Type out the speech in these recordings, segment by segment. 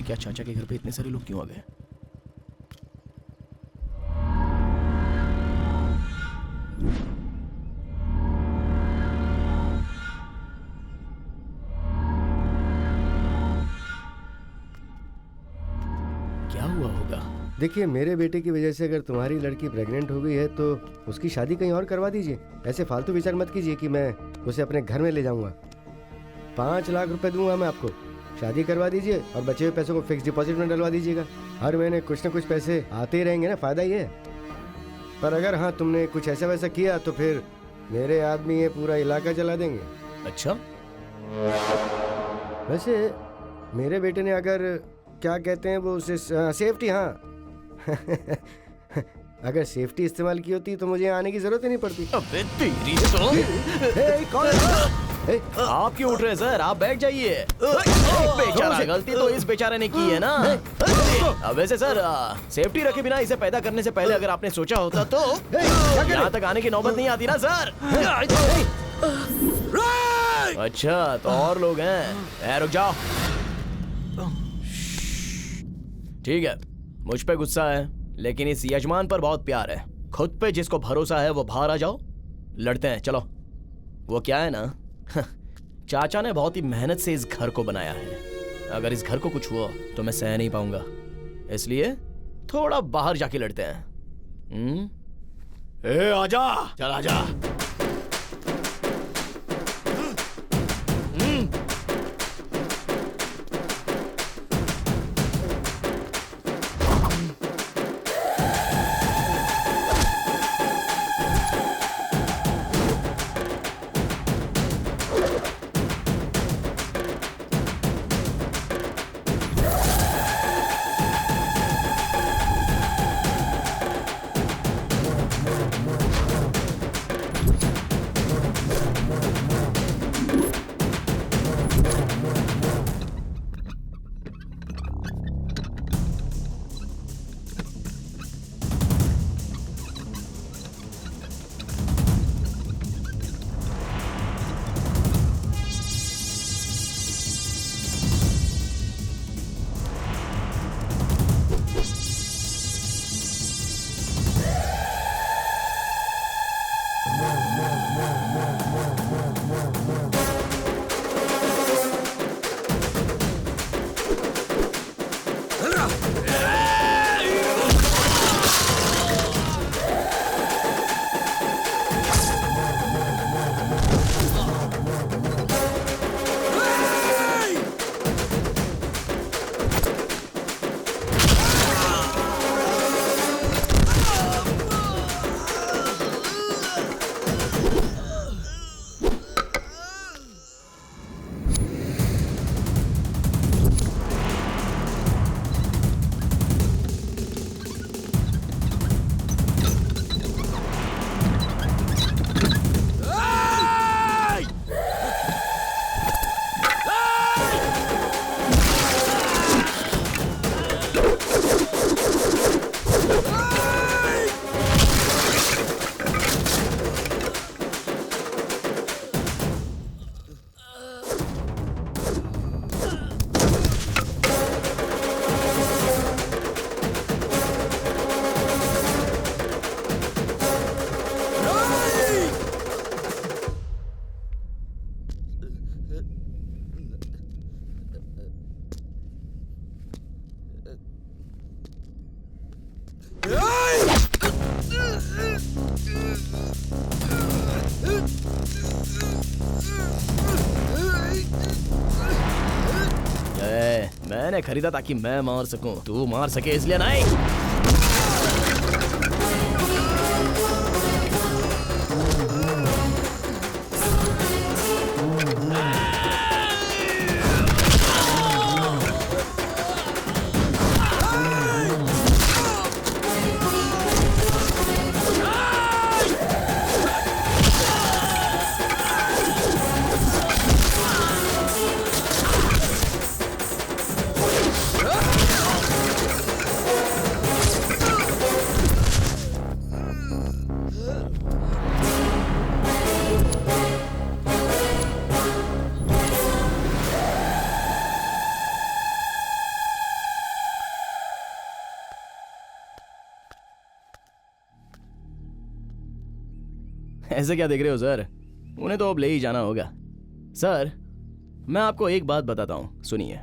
क्या चाचा के घर पे इतने सारे लोग क्यों आ गए? क्या हुआ होगा? देखिए, मेरे बेटे की वजह से अगर तुम्हारी लड़की प्रेग्नेंट हो गई है तो उसकी शादी कहीं और करवा दीजिए। ऐसे फालतू विचार मत कीजिए कि मैं उसे अपने घर में ले जाऊंगा। 5 लाख रुपए दूंगा मैं आपको। शादी करवा दीजिए और बचे हुए पैसों को फिक्स डिपॉजिट में डलवा दीजिएगा। हर महीने कुछ न कुछ पैसे आते ही रहेंगे ना, फायदा ही है। पर अगर हाँ तुमने कुछ ऐसा वैसा किया तो फिर मेरे आदमी ये पूरा इलाका जला देंगे। अच्छा, वैसे मेरे बेटे ने अगर क्या कहते हैं वो उसे सेफ्टी, हाँ अगर सेफ्टी इस्तेमाल की होती तो मुझे आने की जरूरत ही नहीं पड़ती। अबे तेरी तो कौन? आप क्यों उठ रहे हैं सर? आप बैठ जाइए। बेचारा, गलती तो इस बेचारे ने की है ना। वैसे सर, सेफ्टी रखे बिना इसे पैदा करने से पहले अगर आपने सोचा होता तो यहाँ तक आने की नौबत नहीं आती ना सर। अच्छा, तो और लोग हैं? रुक जाओ। ठीक है, मुझ पे गुस्सा है लेकिन इस यजमान पर बहुत प्यार है। खुद पे जिसको भरोसा है वो बाहर आ जाओ, लड़ते हैं। चलो। वो क्या है ना, चाचा ने बहुत ही मेहनत से इस घर को बनाया है। अगर इस घर को कुछ हुआ तो मैं सह नहीं पाऊंगा, इसलिए थोड़ा बाहर जाके लड़ते हैं। आजा, चल आजा। मैंने खरीदा ताकि मैं मार सकूं, तू मार सके इसलिए नहीं। ऐसे क्या देख रहे हो सर, उन्हें तो अब ले ही जाना होगा। सर मैं आपको एक बात बताता हूँ, सुनिए।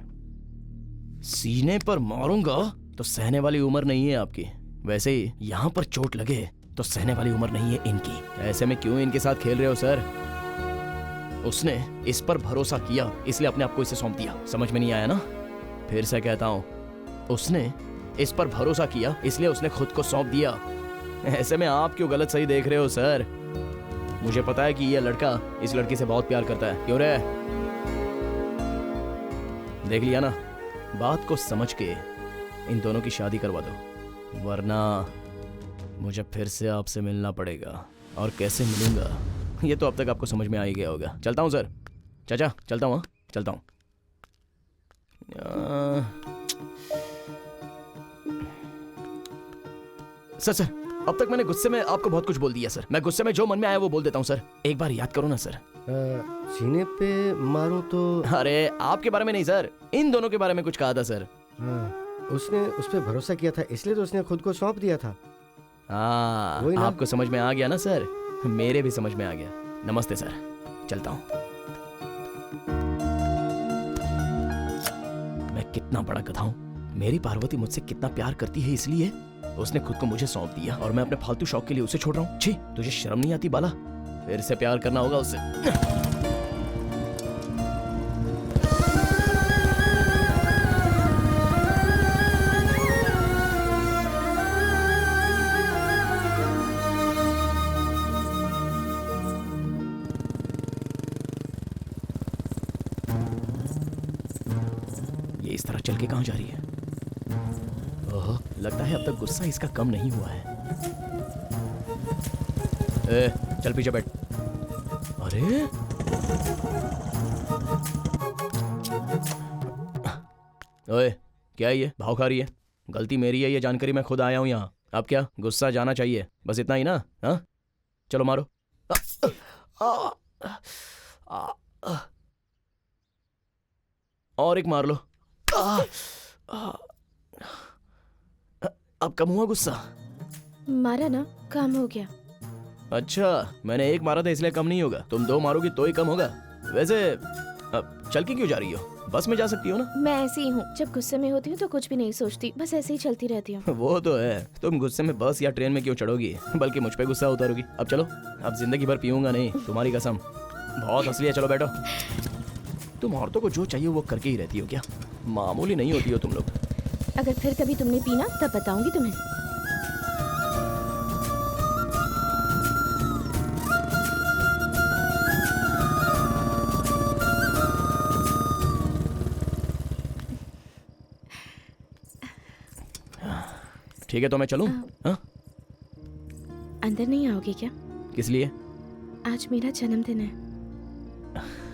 सीने पर मारूंगा तो सहने वाली उम्र नहीं है आपकी, वैसे ही यहाँ पर चोट लगे तो सहने वाली उम्र नहीं है इनकी। ऐसे में क्यों इनके साथ खेल रहे हो सर? उसने इस पर भरोसा किया इसलिए अपने आप को इसे सौंप दिया। समझ में नहीं आया ना? फिर से कहता हूँ, उसने इस पर भरोसा किया इसलिए उसने खुद को सौंप दिया। ऐसे में आप क्यों गलत सही देख रहे हो सर? मुझे पता है कि यह लड़का इस लड़की से बहुत प्यार करता है। क्यों रे? देख लिया ना, बात को समझ के इन दोनों की शादी करवा दो, वरना मुझे फिर से आपसे मिलना पड़ेगा। और कैसे मिलूंगा ये तो अब तक आपको समझ में आ ही गया होगा। चलता हूँ सर, चाचा चलता हूँ, चलता हूँ। सर अब तक मैंने गुस्से में आपको बहुत कुछ बोल दिया सर। मैं गुस्से में जो मन में आया वो बोल देता हूँ सर, एक बार याद करो ना सर। सीने पे मारूं तो? अरे आपके बारे में नहीं सर, इन दोनों के बारे में कुछ कहा था सर। उसने उस पर भरोसा किया था इसलिए तो उसने खुद को सौंप दिया था। हाँ आपको समझ में आ गया ना सर? मेरे भी समझ में आ गया। नमस्ते सर, चलता हूँ। मैं कितना बड़ा गधा हूँ। मेरी पार्वती मुझसे कितना प्यार करती है इसलिए उसने खुद को मुझे सौंप दिया और मैं अपने फालतू शौक के लिए उसे छोड़ रहा हूँ। छी, तुझे शर्म नहीं आती बाला? फिर से प्यार करना होगा उससे। ये इस तरह चल के कहाँ जा रही है? ओह, लगता है अब तक गुस्सा इसका कम नहीं हुआ है। चल पीछे बैठ। अरे ओए, क्या है ये? भाव खा रही है? गलती मेरी है, ये जानकारी मैं खुद आया हूँ यहाँ। अब क्या गुस्सा जाना चाहिए? बस इतना ही ना? हाँ चलो मारो। और एक मार लो। अब कम हुआ गुस्सा? मारा ना, कम हो गया। अच्छा, मैंने एक मारा था इसलिए कम नहीं होगा, तुम दो मारोगी तो ही कम होगा। वैसे अब चल के क्यों जा रही हो? बस में जा सकती हो ना? मैं ऐसी ही हूँ, जब गुस्से में होती हूँ तो कुछ भी नहीं सोचती, बस ऐसे ही चलती रहती हूँ। वो तो है, तुम गुस्से में बस या ट्रेन में क्यों चढ़ोगी, बल्कि मुझ पे गुस्सा उतारोगी। अब चलो, अब जिंदगी भर पीऊंगा नहीं, तुम्हारी कसम। बहुत हंस लिया, चलो बैठो। तुम औरतों को जो चाहिए वो करके ही रहती हो क्या? मामूली नहीं होती हो तुम लोग। अगर फिर कभी तुमने पीना तब बताऊंगी तुम्हें। ठीक है तो मैं चलूं? हाँ? अंदर नहीं आओगे क्या? किस लिए? आज मेरा जन्मदिन है।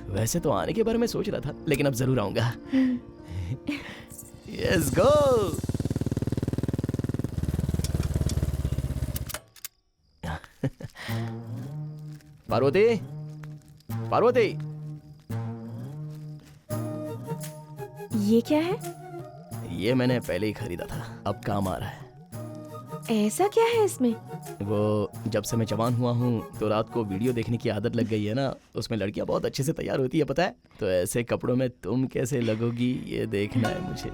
वैसे तो आने के बारे में सोच रहा था, लेकिन अब जरूर आऊंगा। Yes go. पार्वती, पार्वती, ये क्या है? ये मैंने पहले ही खरीदा था, अब काम आ रहा है। ऐसा क्या है इसमें? वो जब से मैं जवान हुआ हूँ तो रात को वीडियो देखने की आदत लग गई है ना, उसमें लड़कियां बहुत अच्छे से तैयार होती है पता है। तो ऐसे कपड़ों में तुम कैसे लगोगी ये देखना है मुझे।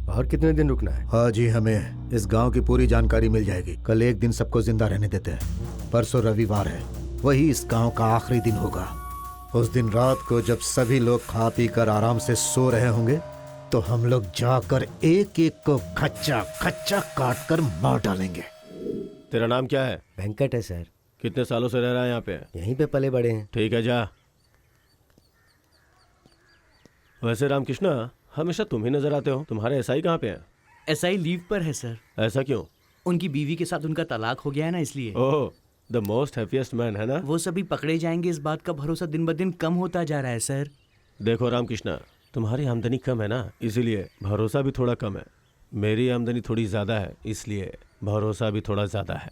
और कितने दिन रुकना है? हाँ जी, हमें इस गांव की पूरी जानकारी मिल जाएगी। कल एक दिन सबको जिंदा रहने देते हैं। परसों रविवार है, वही इस गांव का आखिरी दिन होगा। उस दिन रात को जब सभी लोग खा पी कर आराम से सो रहे होंगे तो हम लोग जाकर एक एक को खच्चा खच्चा काट कर मार डालेंगे। तेरा नाम क्या है? वेंकट है सर। कितने सालों से रह रहा है यहाँ पे? यहीं पे पले बड़े हैं। ठीक है, जा। वैसे रामकृष्णा, हमेशा तुम ही नजर आते हो। तुम्हारे एसआई कहाँ पे हैं? एसआई लीव पर है सर। ऐसा क्यों? उनकी बीवी के साथ उनका तलाक हो गया है ना, इसलिए। ओह, द मोस्ट हैप्पीएस्ट मैन, है ना? वो सभी पकड़े जाएंगे, इस बात का भरोसा दिन ब दिन कम होता जा रहा है सर। देखो रामकृष्णा, तुम्हारी आमदनी कम है ना, इसीलिए भरोसा भी थोड़ा कम है। मेरी आमदनी थोड़ी ज्यादा है, इसलिए भरोसा भी थोड़ा ज्यादा है।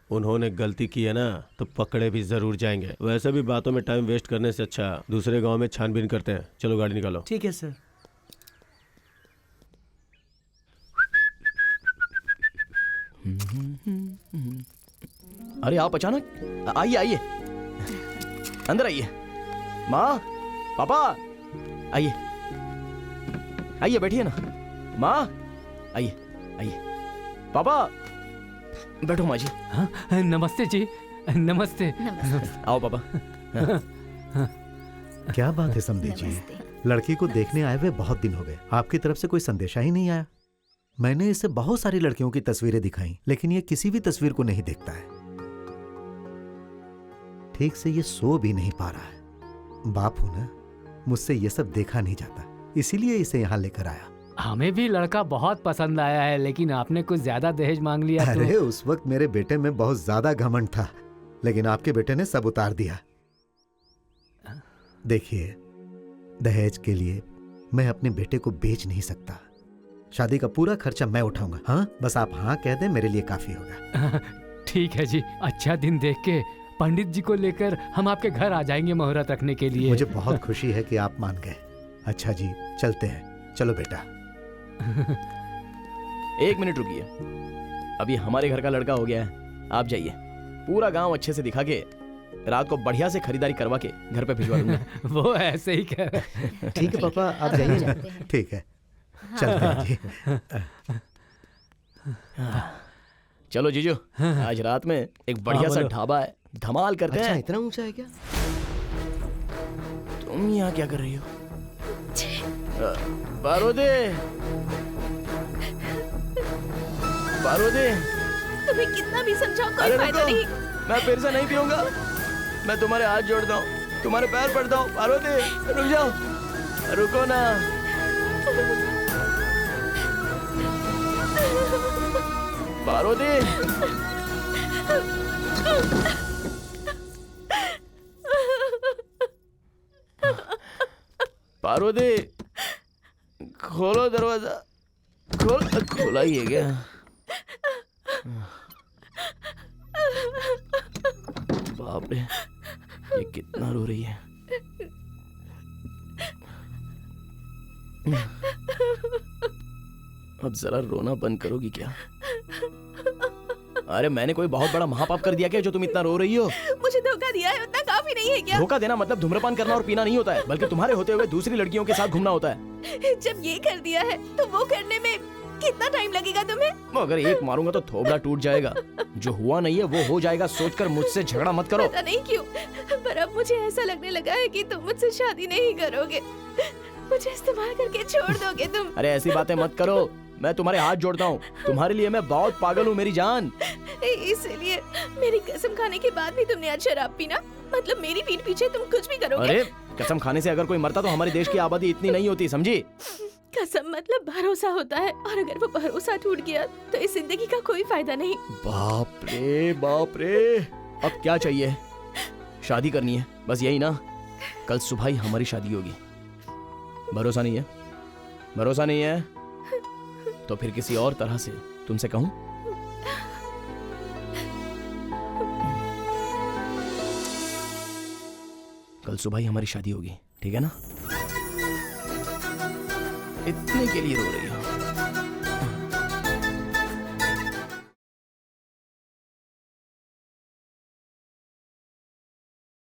उन्होंने गलती की है ना तो पकड़े भी जरूर जाएंगे। वैसे भी बातों में टाइम वेस्ट करने से अच्छा दूसरे गांव में छानबीन करते हैं। चलो गाड़ी निकालो। ठीक है सर। अरे आप अचानक आइए आइए, अंदर आइए। माँ, पापा, आइए आइए, बैठिए ना। माँ, आइए आइए। पापा, बैठो माँ जी। हाँ, नमस्ते जी, नमस्ते। नमस्ते। आओ पापा। क्या बात है समधी जी, लड़की को देखने आए हुए बहुत दिन हो गए, आपकी तरफ से कोई संदेशा ही नहीं आया। मैंने इसे बहुत सारी लड़कियों की तस्वीरें दिखाई, लेकिन ये किसी भी तस्वीर को नहीं देखता है। ठीक से ये सो भी नहीं पा रहा है। बाप हूं ना, मुझसे ये सब देखा नहीं जाता, इसीलिए इसे यहाँ लेकर आया। हमें भी लड़का बहुत पसंद आया है, लेकिन आपने कुछ ज्यादा दहेज मांग लिया तो। अरे उस वक्त मेरे बेटे में बहुत ज्यादा घमंड था, लेकिन आपके बेटे ने सब उतार दिया। देखिए, दहेज के लिए मैं अपने बेटे को बेच नहीं सकता। शादी का पूरा खर्चा मैं उठाऊंगा। हाँ, बस आप हाँ कह दें, मेरे लिए काफी होगा। ठीक है जी, अच्छा दिन देख के पंडित जी को लेकर हम आपके घर आ जाएंगे मुहूर्त रखने के लिए। मुझे बहुत खुशी है कि आप मान गए। अच्छा जी, चलते हैं। चलो बेटा। एक मिनट रुकिए, अभी हमारे घर का लड़का हो गया है, आप जाइए। पूरा गांव अच्छे से दिखा के रात को बढ़िया से खरीदारी करवा के घर पे भिजवा दूंगा। वो ऐसे ही कह रहे। ठीक है पापा, आप जाइए ना। ठीक है, चलते हैं जी। चलो जीजू, आज रात में एक बढ़िया सा बोलो। ढाबा है, धमाल करते अच्छा, हैं। इतना ऊंचा है क्या? तुम यहाँ क्या कर रही हो? बारोदे, बारोदे, तुम्हें कितना भी समझाओ कोई अरे फायदा रुको, नहीं। मैं फिर से नहीं पीऊंगा। मैं तुम्हारे हाथ जोड़ता हूँ, तुम्हारे पैर पड़ता हूँ। बारोदे, रुक जाओ, रुको ना। बारोदे, बारोदे, खोलो दरवाजा, खोला ही है क्या? बाप रे, ये कितना रो रही है। अब जरा रोना बंद करोगी क्या? अरे मैंने कोई बहुत बड़ा महापाप कर दिया क्या जो तुम इतना रो रही हो? मुझे धोखा दिया है, उतना काफी नहीं है क्या? धोखा देना मतलब धूम्रपान करना और पीना नहीं होता है, बल्कि तुम्हारे होते हुए दूसरी लड़कियों के साथ घूमना होता है। जब ये कर दिया है तो वो करने में कितना टाइम लगेगा तुम्हें? अगर एक मारूंगा तो थोबड़ा टूट जाएगा। जो हुआ नहीं है वो हो जाएगा, सोचकर मुझसे झगड़ा मत करो। पता नहीं क्यों, पर अब मुझे ऐसा लगने लगा है कि तुम मुझसे शादी नहीं करोगे, मुझे इस्तेमाल करके छोड़ दोगे तुम। अरे ऐसी बातें मत करो, मैं तुम्हारे हाथ जोड़ता हूँ। तुम्हारे लिए मैं बहुत पागल हूँ मेरी जान। इसलिए मेरी कसम खाने के बाद भी तुमने आज शराब पीना? मतलब मेरी पीठ पीछे तुम कुछ भी करोगे? अरे कसम खाने से अगर कोई मरता तो हमारे देश की आबादी इतनी नहीं होती, समझी? कसम मतलब भरोसा होता है, और अगर वो भरोसा टूट गया तो इस जिंदगी का कोई फायदा नहीं। बाप रे बाप रे, अब क्या चाहिए? शादी करनी है, बस यही ना? कल सुबह ही हमारी शादी होगी। भरोसा नहीं है? भरोसा नहीं है तो फिर किसी और तरह से तुमसे कहूं? कल सुबह ही हमारी शादी होगी, ठीक है ना? इतने के लिए रो रही है।